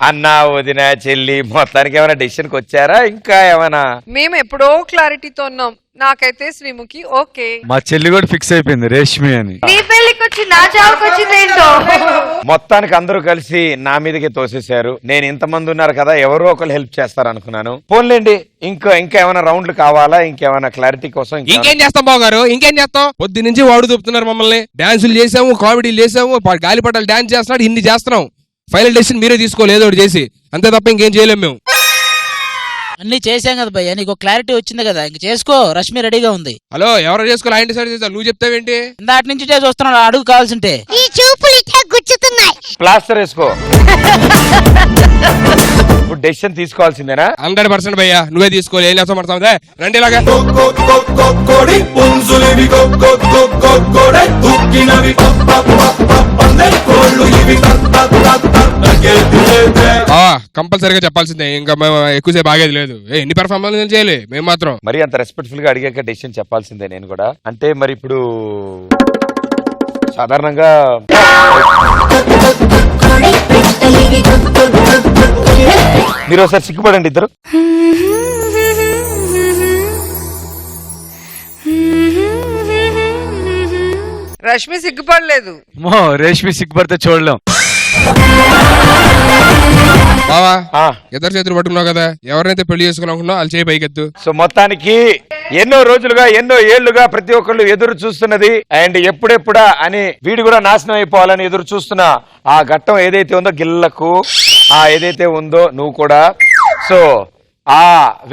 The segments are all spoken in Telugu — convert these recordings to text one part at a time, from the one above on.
అన్న వదిన చెల్లి మొత్తానికి ఏమైనా డెసిషన్ కి వచ్చారా ఇంకా ఏమైనా? మేము ఎప్పుడో క్లారిటీతో ఉన్నాం. నాకైతే శ్రీముఖి ఓకే. మా చెల్లి కూడా ఫిక్స్ అయిపోయింది రేష్మి అని. నీ పెళ్లికి వచ్చి నా చావుకి వచ్చింది ఏంటో. మొత్తానికి అందరూ కలిసి నా మీదకి తోసేశారు. నేను ఇంతమంది ఉన్నారు కదా, ఎవరో ఒకరు హెల్ప్ చేస్తారు అనుకున్నాను. పోన్లేండి, ఇంకా ఏమైనా రౌండ్లు కావాలా? ఇంకేమైనా క్లారిటీ కోసం ఇంకేం చేస్తాం బాబు గారు, ఇంకేం చేస్తాం? పొద్దు నుంచి వాడు చూపుతున్నారు మమ్మల్ని. డాన్సులు చేసాము, కామెడీలు చేసాము, గాలిపటాలు డాన్స్ చేస్తున్నాడు, ఇన్ని చేస్తున్నాం. ఫైనల్ డెసిషన్ మీరే తీసుకోలేదు ఒకటి చేసి, అంతే తప్ప ఇంకేం చేయలేము మేము. అన్ని చేసాం కదా భయ్య, నీకు క్లారిటీ వచ్చింది కదా, ఇంక చేసుకో. రష్మి రెడీగా ఉంది. హలో, ఎవరు చేసుకోవాలి? ఆయన డిసైడ్ చేస్తా, నువ్వు చెప్తావేంటి? దాటి నుంచి చూస్తున్నాడు, అడుగు కావాల్సింటే. ఈ చూపులు ఇట్లా గుచ్చుతున్నాయి. ప్లాస్టర్ వేసుకో. ఇప్పుడు డెసిషన్ తీసుకోవాల్సిందేనా? 100% భయ్యా, నువ్వే తీసుకోవాలి. ఏం చేస్తాం పడతాం రండి ఇలాగా. కంపల్సరీగా చెప్పాల్సిందే, ఇంకా మేము ఎక్కువసేపు ఆగేది లేదు. ఎన్ని పెర్ఫార్మెన్స్ చేయాలి మేము మాత్రం. మరి అంత రెస్పెక్ట్ఫుల్ గా అడిగాక డెసిషన్ చెప్పాల్సిందే నేను కూడా. అంటే మరి ఇప్పుడు సాధారణంగా మీరు ఒకసారి సిగ్గుపడండి ఇద్దరు. రష్మి సిగ్గుపడలేదు. రేష్మి సిగ్గుపడితే చూడలేం. బావా, ఇద్దరు చేతులు పట్టుకున్నావు కదా, ఎవరైతే పెళ్లి చేసుకున్నావు వాళ్ళు చేయి పైకెత్తు. సో మొత్తానికి ఎన్నో రోజులుగా ఎన్నో ఏళ్లుగా ప్రతి ఒక్కళ్ళు ఎదురు చూస్తున్నది అండ్ ఎప్పుడెప్పుడా అని వీడు కూడా నాశనం అయిపోవాలని ఎదురు చూస్తున్న ఆ ఘట్టం ఏదైతే ఉందో, గిల్లకు ఏదైతే ఉందో నువ్వు కూడా. సో ఆ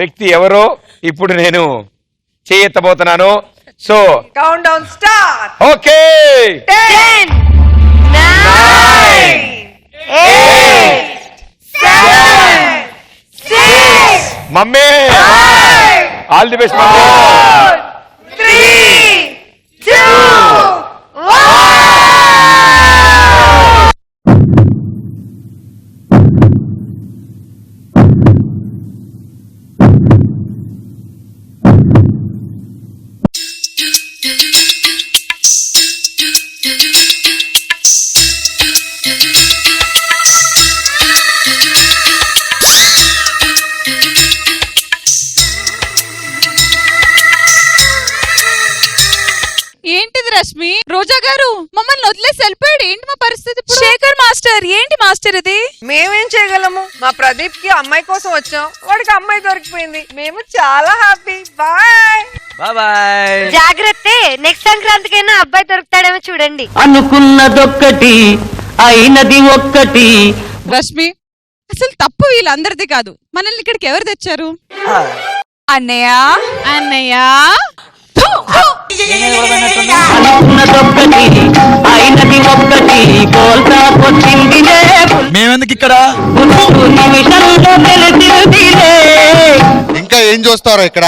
వ్యక్తి ఎవరో ఇప్పుడు నేను చేయెత్తబోతున్నాను. So countdown start. Okay, 10 9 8 7 6 mummy all the best mummy. 3 2 1. ఏంటిది రష్మి? రోజా గారు మమ్మల్ని వదిలేసి వెళ్ళిపోయాడు. ఏంటి మా పరిస్థితి? శేఖర్ మాస్టర్, ఏంటి మాస్టర్ ఇది? మేమేం చేయగలము? మా ప్రదీప్ కి అమ్మాయి కోసం వచ్చాం, వాడికి అమ్మాయి దొరికిపోయింది. మేము చాలా హ్యాపీ. Bye bye. జాగ్రత్త, నెక్స్ట్ సంక్రాంతికైనా అబ్బాయి దొరుకుతాడేమో చూడండి. అనుకున్నదొక్కటి అయినది ఒక్కటి. రష్మి, అసలు తప్పు వీళ్ళందరిది కాదు. మనల్ని ఇక్కడికి ఎవరు తెచ్చారు? అన్నయ్య అన్నయ్య. అనుకున్నదొక్కటి అయినది ఒక్కటి. మేమెందుకు ఇక్కడ? ఇంకా ఏం చూస్తారో ఇక్కడ?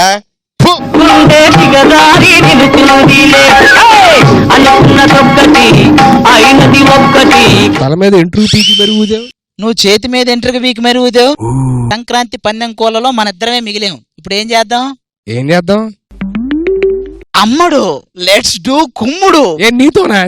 అనుకున్నదొక్కటి అయినది ఒక్కటి. తల మీద ఇంటర్వ్యూ పీకి మెరుగుదేవు, నువ్వు చేతి మీద ఇంటర్వ్యూ వీక్ మెరుగుదేవు. సంక్రాంతి పందెం కోలలో మన ఇద్దరమే మిగిలేం. ఇప్పుడు ఏం చేద్దాం? ఏం చేద్దాం? అమ్మడు, లెట్స్ డూ కుమ్ముడు. ఏ నీతోనా?